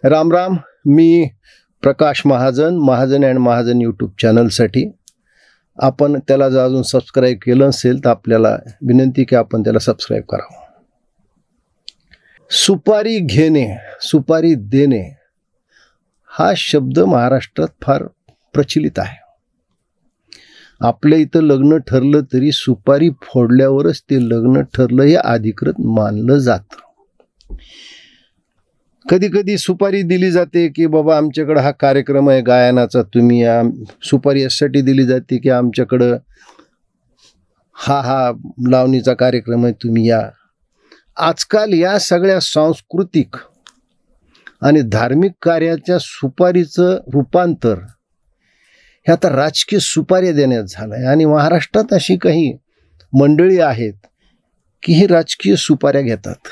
राम राम. मी Prakash Mahajan, Mahajan and Mahajan YouTube चॅनलसाठी आपण त्याला जर अजून सबस्क्राईब केलं असेल तर आपल्याला विनंती की आपण त्याला सबस्क्राईब करावं. सुपारी घेणे, सुपारी देणे हा शब्द महाराष्ट्रात फार प्रचलित आहे. आपल्या इथं लग्न ठरलं तरी सुपारी फोडल्यावरच ते लग्न ठरलं हे अधिकृत मानलं जातं. कधी कधी सुपारी दिली जाते की बाबा आमच्याकडे हा कार्यक्रम आहे गायनाचा, तुम्ही या. सुपारी यासाठी दिली जाते की आमच्याकडं हा लावणीचा कार्यक्रम आहे, तुम्ही या. आजकाल या सगळ्या सांस्कृतिक आणि धार्मिक कार्याच्या सुपारीचं रूपांतर हे आता राजकीय सुपाऱ्या देण्यात झालं आहे. आणि महाराष्ट्रात अशी काही मंडळी आहेत की हे राजकीय सुपाऱ्या घेतात.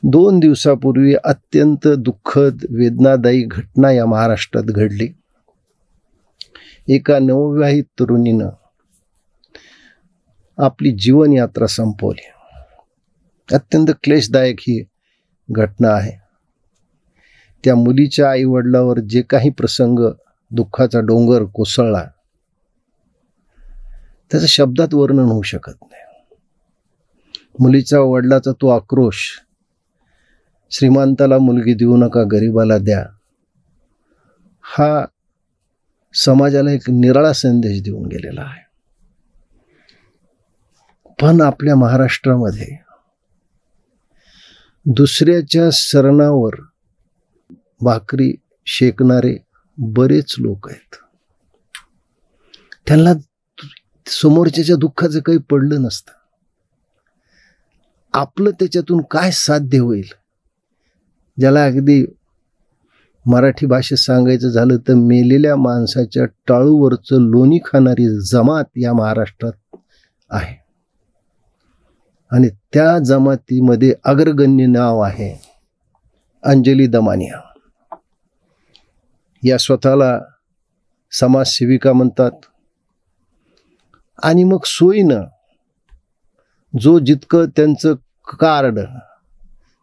2 दिवसापूर्वी अत्यंत दुःखद वेदनादायी घटना या महाराष्ट्रात घडली. एका नवविवाहित तरुणीनं आपली जीवनयात्रा संपवली. अत्यंत क्लेशदायक ही घटना आहे. त्या मुलीच्या आईवडिलावर जे काही प्रसंग दुःखाचा डोंगर कोसळला त्याचं शब्दात वर्णन होऊ शकत नाही. मुलीच्या वडिलाचा तो आक्रोश, श्रीमंताला मुलगी देऊ नका, गरिबाला द्या, हा समाजाला एक निराळा संदेश देऊन गेलेला आहे. पण आपल्या महाराष्ट्रामध्ये दुसऱ्याच्या सरणावर भाकरी शेकणारे बरेच लोक आहेत. त्यांना समोरच्याच्या दुःखाचं काही पडलं नसतं. आपलं त्याच्यातून काय साध्य होईल, ज्याला अगदी मराठी भाषेत सांगायचं झालं तर मेलेल्या माणसाच्या टाळूवरचं लोणी खाणारी जमात या महाराष्ट्रात आहे. आणि त्या जमातीमध्ये अग्रगण्य नाव आहे अंजली दमानिया. या स्वतःला समाजसेविका म्हणतात. आणि मग सोयीनं जो जितकं त्यांचं कार्ड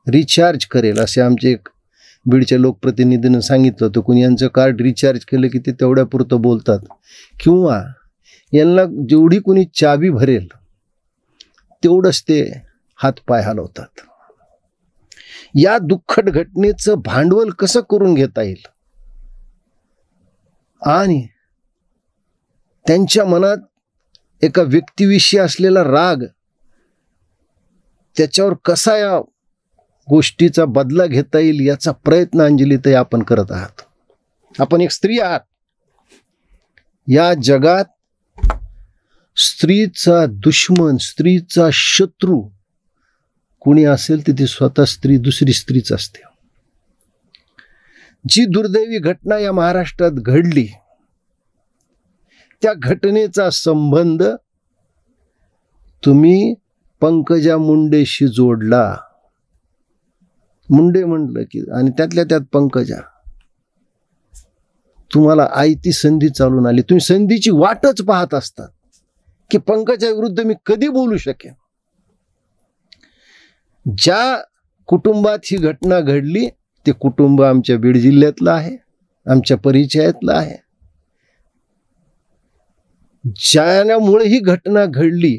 रिचार्ज करेल, असे आमचे एक बीडच्या लोकप्रतिनिधीनं सांगितलं होतं, कुणी यांचं कार्ड रिचार्ज केलं की ते तेवढ्यापुरतं बोलतात, किंवा यांना जेवढी कुणी चाबी भरेल तेवढंच ते हातपाय हलवतात. या दुःखद घटनेचं भांडवल कसं करून घेता येईल आणि त्यांच्या मनात एका व्यक्तीविषयी असलेला राग, त्याच्यावर कसा या गोष्टीचा बदला घेता येईल याचा प्रयत्न अंजलीताई आपण करत आहात. आपण एक स्त्री आहात. या जगात स्त्रीचा दुश्मन, स्त्रीचा शत्रू कुणी असेल तर ती स्वतः स्त्री, दुसरी स्त्रीच असते. जी दुर्दैवी घटना या महाराष्ट्रात घडली त्या घटनेचा संबंध तुम्ही पंकजा मुंडेशी जोडला. मुंडे म्हटलं की, आणि त्यातल्या त्यात पंकजा, तुम्हाला आयती संधी चालून आली. तुम्ही संधीची वाटच पाहत असतात की पंकजा विरुद्ध मी कधी बोलू शकेन. ज्या कुटुंबात ही घटना घडली ते कुटुंब आमच्या बीड जिल्ह्यातलं आहे, आमच्या परिचयातलं आहे. ज्यामुळे ही घटना घडली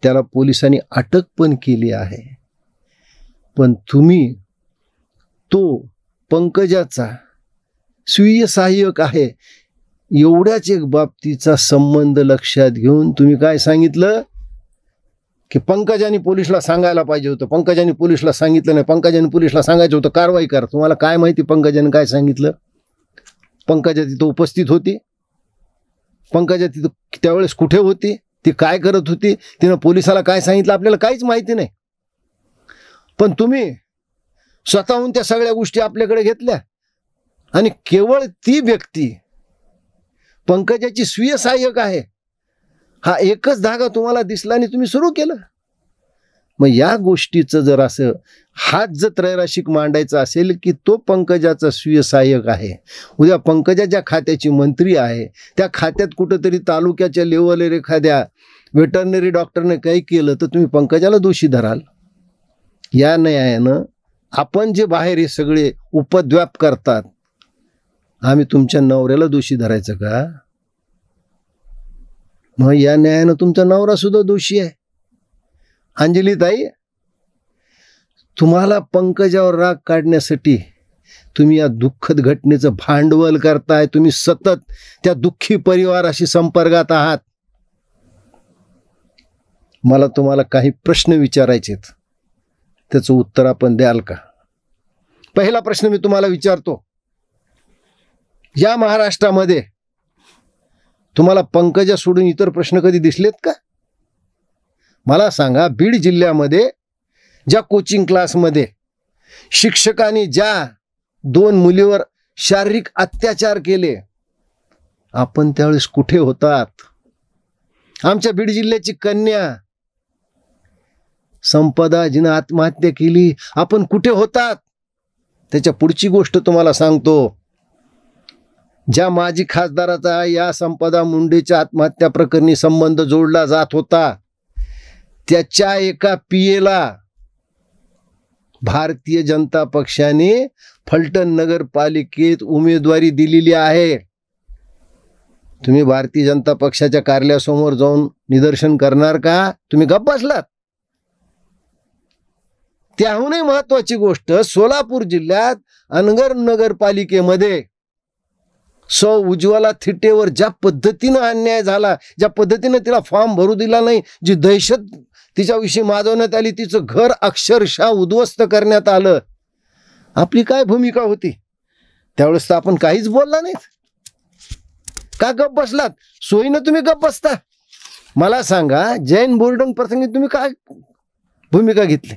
त्याला पोलिसांनी अटक पण केली आहे. पण तुम्ही तो पंकजाचा स्वीय सहाय्यक आहे एवढ्याच एक बाबतीचा संबंध लक्षात घेऊन तुम्ही काय सांगितलं की पंकजाने पोलिसला सांगायला पाहिजे होतं, पंकजाने पोलिसला सांगितलं नाही, पंकजाने पोलिसला सांगायचं होतं कारवाई करा. तुम्हाला काय माहिती पंकजाने काय सांगितलं? पंकजा तिथं उपस्थित होती. पंकजा तिथं त्यावेळेस कुठे होती, ती काय करत होती, तिनं पोलिसाला काय सांगितलं आपल्याला काहीच माहिती नाही. पण तुम्ही स्वतःहून त्या सगळ्या गोष्टी आपल्याकडे घेतल्या आणि केवळ ती व्यक्ती पंकजाची स्वीय सहाय्यक आहे हा एकच धागा तुम्हाला दिसला आणि तुम्ही सुरू केलं. मग या गोष्टीचं जर असं हात जर त्रैराशिक मांडायचा असेल की तो पंकजाचा स्वीय सहाय्यक आहे, उद्या पंकजाच्या खात्याची मंत्री आहे, त्या खात्यात कुठंतरी तालुक्याच्या लेवलवर एखाद्या वेटरनरी डॉक्टरने काही केलं तर तुम्ही पंकजाला दोषी धराल. या न्यायानं आपण जे बाहेर हे सगळे उपद्व्याप करतात, आम्ही तुमच्या नवऱ्याला दोषी धरायचं का? मग या न्यायानं तुमचा नवरा सुद्धा दोषी आहे. अंजली ताई, तुम्हाला पंकजावर राग काढण्यासाठी तुम्ही या दुःखद घटनेचं भांडवल करताय. तुम्ही सतत त्या दुःखी परिवाराशी संपर्कात आहात. मला तुम्हाला काही प्रश्न विचारायचेत, त्याचं उत्तर आपण द्याल का? पहिला प्रश्न मी तुम्हाला विचारतो, या महाराष्ट्रामध्ये तुम्हाला पंकजा सोडून इतर प्रश्न कधी दिसलेत का? मला सांगा, बीड जिल्ह्यामध्ये ज्या कोचिंग क्लासमध्ये शिक्षकांनी ज्या 2 मुलीवर शारीरिक अत्याचार केले, आपण त्यावेळेस कुठे होतात? आमच्या बीड जिल्ह्याची कन्या संपदा जिनं आत्महत्या केली, आपण कुठे होतात? त्याच्या पुढची गोष्ट तुम्हाला सांगतो, ज्या माजी खासदाराचा या संपदा मुंडेच्या आत्महत्या प्रकरणी संबंध जोडला जात होता, त्याच्या एका पीएला भारतीय जनता पक्षाने फलटण नगरपालिकेत उमेदवारी दिलेली आहे. तुम्ही भारतीय जनता पक्षाच्या कार्यालयासमोर जाऊन निदर्शन करणार का? तुम्ही गप्प बसलात. त्याहूनही महत्वाची गोष्ट, सोलापूर जिल्ह्यात अनगर नगरपालिकेमध्ये सौ उज्ज्वला थिटेवर ज्या पद्धतीनं अन्याय झाला, ज्या पद्धतीनं तिला फॉर्म भरू दिला नाही, जी दहशत तिच्याविषयी माजवण्यात आली, तिचं घर अक्षरशः उद्ध्वस्त करण्यात आलं, आपली काय भूमिका होती? त्यावेळेस तर आपण काहीच बोलला नाहीत. का गप्प बसलात? सोयीनं तुम्ही गप्प बसता. मला सांगा, जैन बोर्डन प्रसंगी तुम्ही काय भूमिका घेतली?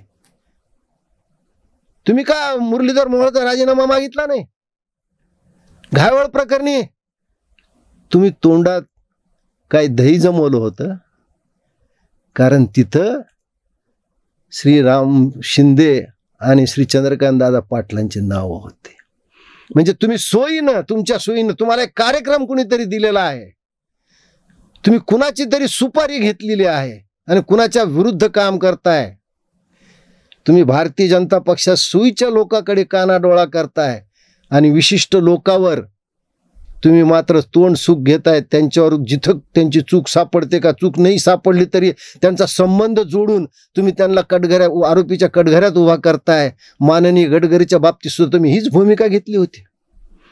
तुम्ही का मुरलीधर मोहोळचा राजीनामा मागितला नाही? घायवळ प्रकरणी तुम्ही तोंडात काय दही जमवलं होतं? कारण तिथं श्री राम शिंदे आणि श्री चंद्रकांत दादा पाटलांचे नाव होते. म्हणजे तुम्ही सोयीनं, तुमच्या सोयीनं तुम्हाला एक कार्यक्रम कुणीतरी दिलेला आहे, तुम्ही कुणाची तरी सुपारी घेतलेली आहे आणि कुणाच्या विरुद्ध काम करताय. तुम्ही भारतीय जनता पक्षात सोयीच्या लोकांकडे कानाडोळा करताय आणि विशिष्ट लोकांवर तुम्ही मात्र तोंड सुख घेताय. त्यांच्यावर जिथं त्यांची चूक सापडते का, चूक नाही सापडली तरी त्यांचा संबंध जोडून तुम्ही त्यांना आरोपीच्या कटघऱ्यात उभा करताय. माननीय गडकरीच्या बाबतीत सुद्धा तुम्ही हीच भूमिका घेतली होती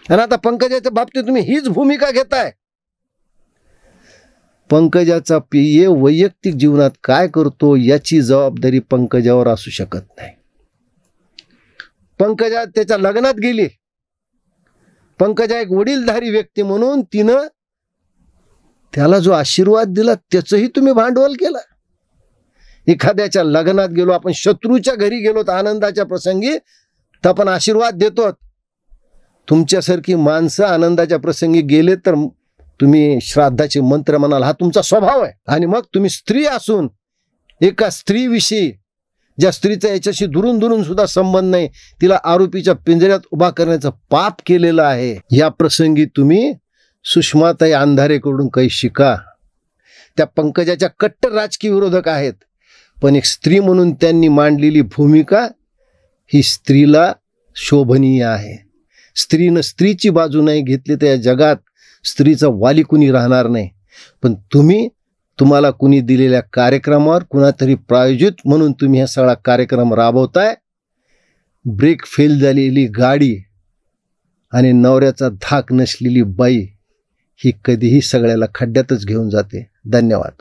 आणि आता पंकजाच्या बाबतीत तुम्ही हीच भूमिका घेताय. पंकजाचा पीए वैयक्तिक जीवनात काय करतो याची जबाबदारी पंकजावर असू शकत नाही. पंकजा त्याच्या लग्नात गेली. पंकजा एक वडीलधारी व्यक्ती म्हणून तिनं त्याला जो आशीर्वाद दिला त्याचंही तुम्ही भांडवल केलं. एखाद्याच्या लग्नात गेलो आपण, शत्रूच्या घरी गेलो तर आनंदाच्या प्रसंगी तर आपण आशीर्वाद देतो. तुमच्यासारखी माणसं आनंदाच्या प्रसंगी गेले तर तुम्ही श्राद्धाचे मंत्र म्हणाल, हा तुमचा स्वभाव आहे. आणि मग तुम्ही स्त्री असून एका स्त्रीविषयी, ज्या स्त्रीचा याच्याशी दुरून दुरून सुद्धा संबंध नाही, तिला आरोपीच्या पिंजऱ्यात उभा करण्याचं पाप केलेलं आहे. या प्रसंगी तुम्ही सुषमाताई अंधारेकडून काही शिका. त्या पंकजाच्या कट्टर राजकीय विरोधक आहेत, पण एक स्त्री म्हणून त्यांनी मांडलेली भूमिका ही स्त्रीला शोभनीय आहे. स्त्रीनं स्त्रीची बाजू नाही घेतली तर या जगात स्त्रीचा वाली कुणी राहणार नाही. पण तुम्हाला कुणी दिलेल्या कार्यक्रमावर कुणातरी प्रायोजित म्हणून तुम्ही हा सगळा कार्यक्रम राबवताय. ब्रेक फेल झालेली गाडी आणि नवऱ्याचा धाक नसलेली बाई ही कधीही सगळ्याला खड्ड्यातच घेऊन जाते. धन्यवाद.